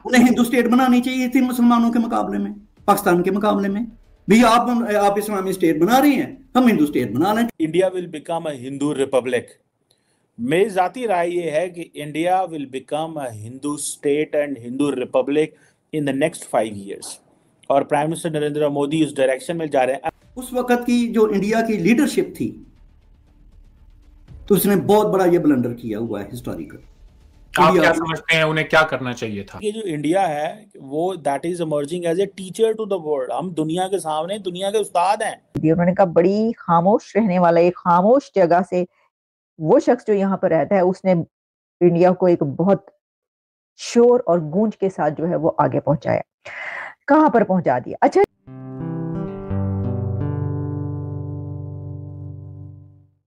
उन्हें हिंदू स्टेट बनानी चाहिए थी मुसलमानों के मुकाबले में, पाकिस्तान के मुकाबले में। भी आप इस्लामी स्टेट बना रही हैं, हम हिंदू स्टेट बना लें। India will become a Hindu Republic. मेरी जाती राय ये है कि India will become a Hindu state and Hindu Republic in the next 5 years। और प्राइम मिनिस्टर नरेंद्र मोदी इस डायरेक्शन में जा रहे हैं। उस वक्त की जो इंडिया की लीडरशिप थी, तो उसने बहुत बड़ा ये ब्लंडर किया हुआ है हिस्टोरिकल। आप क्या समझते हैं उन्हें क्या करना चाहिए था? ये जो इंडिया है वो that is emerging as a teacher to the world. हम दुनिया के सामने दुनिया के उस्ताद हैं। उन्होंने कहा बड़ी खामोश रहने वाला, एक खामोश जगह से वो शख्स जो यहाँ पर रहता है, उसने इंडिया को एक बहुत शोर और गूंज के साथ जो है वो आगे पहुंचाया, कहां पर पहुंचा दिया। अच्छा,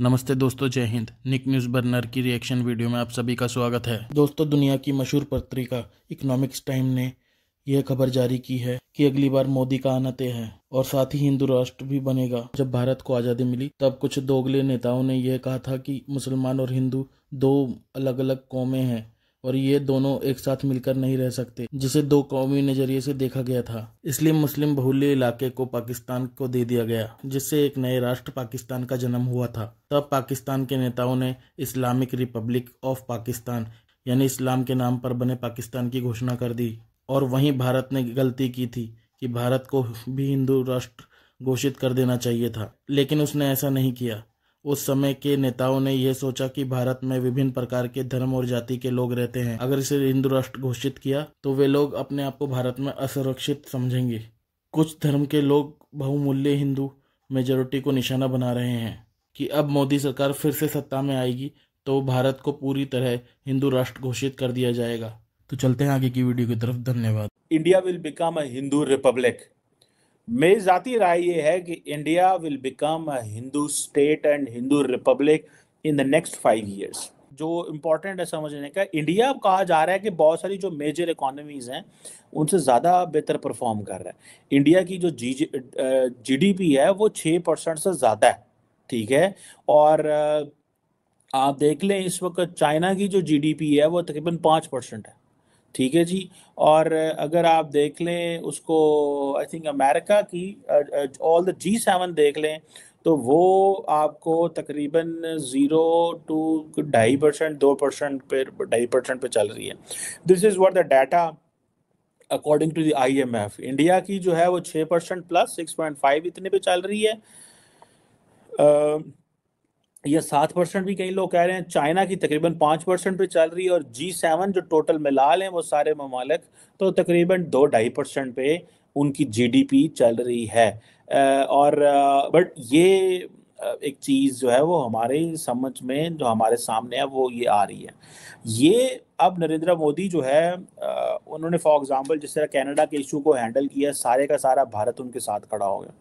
नमस्ते दोस्तों, जय हिंद। निक न्यूज़ बर्नर की रिएक्शन वीडियो में आप सभी का स्वागत है। दोस्तों, दुनिया की मशहूर पत्रिका इकोनॉमिक्स टाइम ने यह खबर जारी की है कि अगली बार मोदी का आना तय है और साथ ही हिंदू राष्ट्र भी बनेगा। जब भारत को आज़ादी मिली तब कुछ दोगले नेताओं ने यह कहा था कि मुसलमान और हिंदू दो अलग अलग कौमें हैं और ये दोनों एक साथ मिलकर नहीं रह सकते, जिसे दो कौमी नजरिए से देखा गया था। इसलिए मुस्लिम बहुल्य इलाके को पाकिस्तान को दे दिया गया, जिससे एक नए राष्ट्र पाकिस्तान का जन्म हुआ था। तब पाकिस्तान के नेताओं ने इस्लामिक रिपब्लिक ऑफ पाकिस्तान यानी इस्लाम के नाम पर बने पाकिस्तान की घोषणा कर दी। और वहीं भारत ने गलती की थी कि भारत को भी हिंदू राष्ट्र घोषित कर देना चाहिए था, लेकिन उसने ऐसा नहीं किया। उस समय के नेताओं ने यह सोचा कि भारत में विभिन्न प्रकार के धर्म और जाति के लोग रहते हैं, अगर इसे हिंदू राष्ट्र घोषित किया तो वे लोग अपने आप को भारत में असुरक्षित समझेंगे। कुछ धर्म के लोग बहुमूल्य हिंदू मेजोरिटी को निशाना बना रहे हैं कि अब मोदी सरकार फिर से सत्ता में आएगी तो भारत को पूरी तरह हिंदू राष्ट्र घोषित कर दिया जाएगा। तो चलते हैं आगे की वीडियो की तरफ। धन्यवाद। India will become a Hindu Republic. मेरी जाती राय ये है कि India will become a Hindu state and Hindu Republic in the next 5 years। जो इम्पोर्टेंट है समझने का, इंडिया कहा जा रहा है कि बहुत सारी जो मेजर इकोनॉमीज हैं उनसे ज़्यादा बेहतर परफॉर्म कर रहा है। इंडिया की जो जीडीपी है वो 6% से ज़्यादा है, ठीक है। और आप देख लें इस वक्त चाइना की जो जीडीपी है वो तकरीबन 5% है, ठीक है जी। और अगर आप देख लें उसको, आई थिंक अमेरिका की ऑल द G7 देख लें तो वो आपको तकरीबन 0 to 2.5%, 2% पे 2.5% पे चल रही है। This is what the data according to the IMF। India की जो है वो 6% प्लस 6.5 इतने पे चल रही है। ये 7% भी कई लोग कह रहे हैं। चाइना की तकरीबन 5% पे चल रही है और G7 जो टोटल मिला लें वो सारे ममालिक तो तकरीबन 2-2.5% पे उनकी जीडीपी चल रही है। और बट ये एक चीज़ जो है वो हमारे समझ में जो हमारे सामने है वो ये आ रही है। ये अब नरेंद्र मोदी जो है उन्होंने फॉर एग्जांपल जिस तरह कनाडा के इशू को हैंडल किया, सारे का सारा भारत उनके साथ खड़ा हो गया।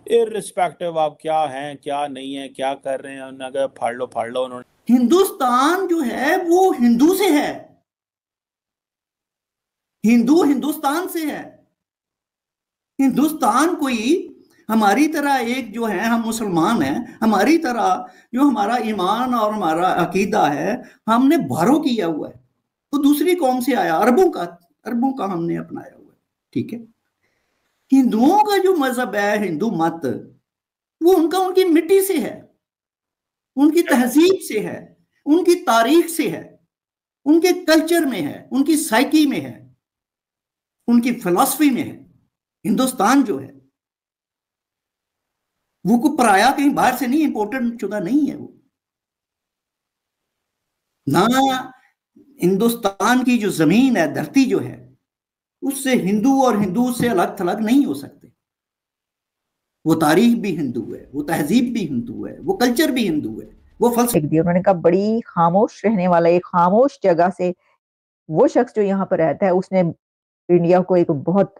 इररिस्पेक्टिव आप क्या हैं क्या नहीं है क्या कर रहे हैं, अगर फाड़ लो उन्होंने। हिंदुस्तान जो है वो हिंदू से है, हिंदू हिंदुस्तान से है। हिंदुस्तान कोई हमारी तरह एक जो है, हम मुसलमान हैं, हमारी तरह जो हमारा ईमान और हमारा अकीदा है हमने बारो किया हुआ है, तो दूसरी कौम से आया, अरबों का हमने अपनाया हुआ है, ठीक है। हिंदुओं का जो मजहब है, हिंदू मत, वो उनकी मिट्टी से है, उनकी तहजीब से है, उनकी तारीख से है, उनके कल्चर में है, उनकी साइकी में है, उनकी फिलॉसफी में है। हिंदुस्तान जो है वो को पराया कहीं बाहर से नहीं, इंपोर्टेड शुदा नहीं है वो ना। हिंदुस्तान की जो जमीन है, धरती जो है, उससे हिंदू और हिंदू से अलग थलग नहीं हो सकते। वो तारीख भी हिंदू है, वो तहजीब भी हिंदू है, वो कल्चर भी हिंदू है, वो फलसफा। उन्होंने कहा बड़ी खामोश रहने वाला, एक खामोश जगह से वो शख्स जो यहाँ पर रहता है, उसने इंडिया को एक बहुत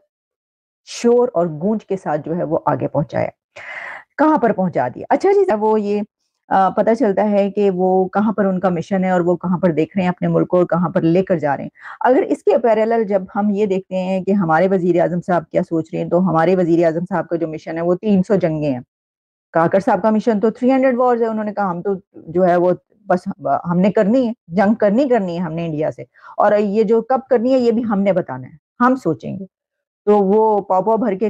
शोर और गूंज के साथ जो है वो आगे पहुंचाया, कहां पर पहुंचा दिया। अच्छा जी, वो ये पता चलता है कि वो कहां पर उनका मिशन है और वो कहां पर देख रहे हैं अपने मुल्क को और कहां पर लेकर जा रहे हैं। अगर इसके पैरेलल जब हम ये देखते हैं कि हमारे वजीर आजम साहब क्या सोच रहे हैं, तो हमारे वजीर आजम साहब का जो मिशन है वो 300 जंगें हैं। काकर साहब का मिशन तो 300 वॉर्स है। उन्होंने कहा हम तो जो है वो बस हमने करनी है, जंग करनी है हमने इंडिया से, और ये जो कब करनी है ये भी हमने बताना है, हम सोचेंगे। तो वो पाव भर के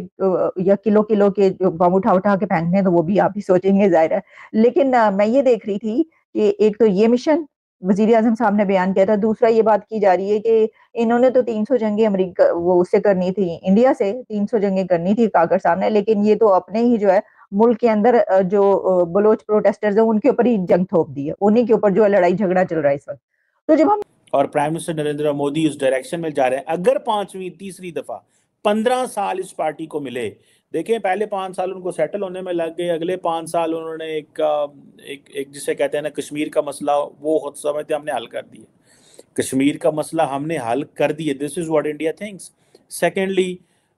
या किलो के जो बम उठा के फेंकने, तो वो भी आप ही सोचेंगे, जाहिर है। लेकिन मैं ये देख रही थी कि एक तो ये मिशन वजीर आजम साहब ने बयान किया था, दूसरा ये बात की जा रही है कि इन्होंने तो 300 जंगें अमेरिका वो उससे करनी थी, इंडिया से 300 जंगें करनी थी कागर साहब ने, लेकिन ये तो अपने ही जो है मुल्क के अंदर जो बलोच प्रोटेस्टर्स है उनके ऊपर ही जंग थोप दी है, उन्हीं के ऊपर जो लड़ाई झगड़ा चल रहा है इस वक्त। तो जब हम और प्राइम मिनिस्टर नरेंद्र मोदी उस डायरेक्शन में जा रहे हैं, अगर तीसरी दफा 15 साल इस पार्टी को मिले, देखें पहले 5 साल उनको सेटल होने में लग गए, अगले 5 साल उन्होंने एक जिसे कहते हैं ना कश्मीर का मसला, वो खुद समझते हमने हल कर दिया, कश्मीर का मसला हमने हल कर दिया। This is what India thinks. Secondly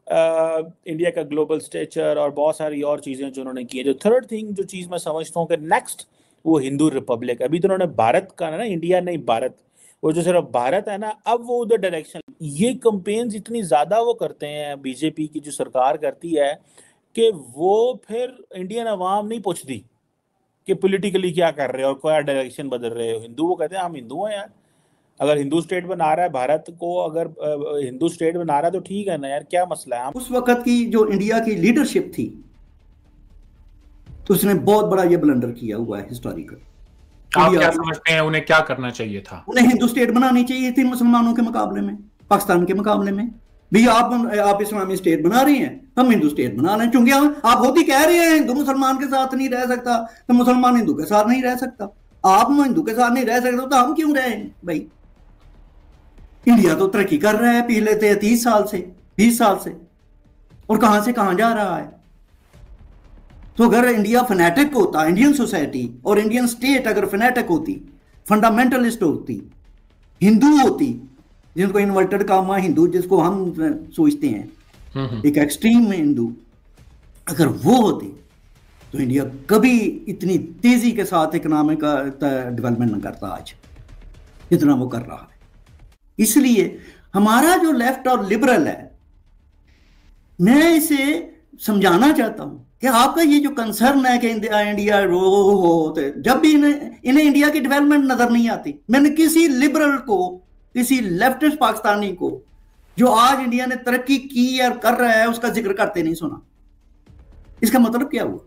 India का ग्लोबल स्टेचर और बहुत सारी और चीज़ें जो उन्होंने की है। जो थर्ड थिंग जो चीज़ मैं समझता हूँ कि नेक्स्ट वो हिंदू रिपब्लिक, अभी तो उन्होंने भारत का ना, इंडिया नहीं भारत, वो जो सिर्फ भारत है ना, अब वो उधर डायरेक्शन, ये कंपेन्स इतनी ज़्यादा वो करते हैं, बीजेपी की जो सरकार करती है, कि वो फिर इंडियन अवाम नहीं पूछती कि पॉलिटिकली क्या कर रहे हो और क्या डायरेक्शन बदल रहे हो। हिंदू वो कहते हैं हम हिंदू हैं यार, अगर हिंदू स्टेट बना रहा है भारत को, अगर हिंदू स्टेट बना रहा है तो ठीक है ना यार, क्या मसला है। उस वक्त की जो इंडिया की लीडरशिप थी, तो उसने बहुत बड़ा ये ब्लंडर किया हुआ है हिस्टोरिकल। आप क्या समझते हैं उन्हें क्या करना चाहिए था? उन्हें हिंदू स्टेट बनानी चाहिए थी मुसलमानों के मुकाबले में, पाकिस्तान के मुकाबले में। भी आप इस्लामी स्टेट बना रही हैं, हम हिंदू स्टेट बना रहे हैं, क्योंकि आप होती कह रहे हैं हिंदू मुसलमान के साथ नहीं रह सकता, तो मुसलमान हिंदू के साथ नहीं रह सकता। आप हिंदू के साथ नहीं रह सकते तो हम क्यों रहे भाई? इंडिया तो तरक्की कर रहा है पिछले 30 साल से, 20 साल से, और कहां से कहां जा रहा है। तो अगर इंडिया फनेटिक होता, इंडियन सोसाइटी और इंडियन स्टेट अगर फनेटिक होती, फंडामेंटलिस्ट होती, हिंदू होती, जिनको इन्वर्टेड कामा हिंदू जिसको हम सोचते हैं, एक एक्सट्रीम हिंदू, अगर वो होती तो इंडिया कभी इतनी तेजी के साथ इकोनॉमिक डेवलपमेंट न करता आज जितना वो कर रहा है। इसलिए हमारा जो लेफ्ट और लिबरल है, मैं इसे समझाना चाहता हूं कि आपका ये जो कंसर्न है कि इंडिया हो, जब भी इन्हें इंडिया की डेवलपमेंट नजर नहीं आती। मैंने किसी लिबरल को, किसी लेफ्टिस्ट पाकिस्तानी को जो आज इंडिया ने तरक्की की और कर रहा है उसका जिक्र करते नहीं सुना। इसका मतलब क्या हुआ?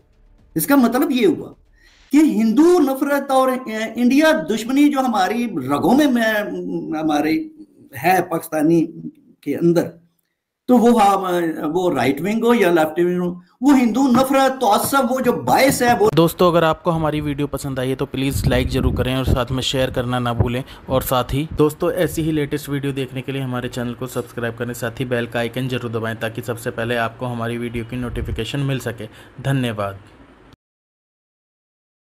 इसका मतलब ये हुआ कि हिंदू नफरत और इंडिया दुश्मनी जो हमारी रगों में हमारे है पाकिस्तानी के अंदर, तो वो राइट विंग हो या लेफ्ट विंग हो, वो हिंदू नफरत तो वो जो बायस है वो। दोस्तों अगर आपको हमारी वीडियो पसंद आई है तो प्लीज़ लाइक ज़रूर करें और साथ में शेयर करना ना भूलें। और साथ ही दोस्तों ऐसी ही लेटेस्ट वीडियो देखने के लिए हमारे चैनल को सब्सक्राइब करें, साथ ही बेल का आइकन जरूर दबाएं ताकि सबसे पहले आपको हमारी वीडियो की नोटिफिकेशन मिल सके। धन्यवाद।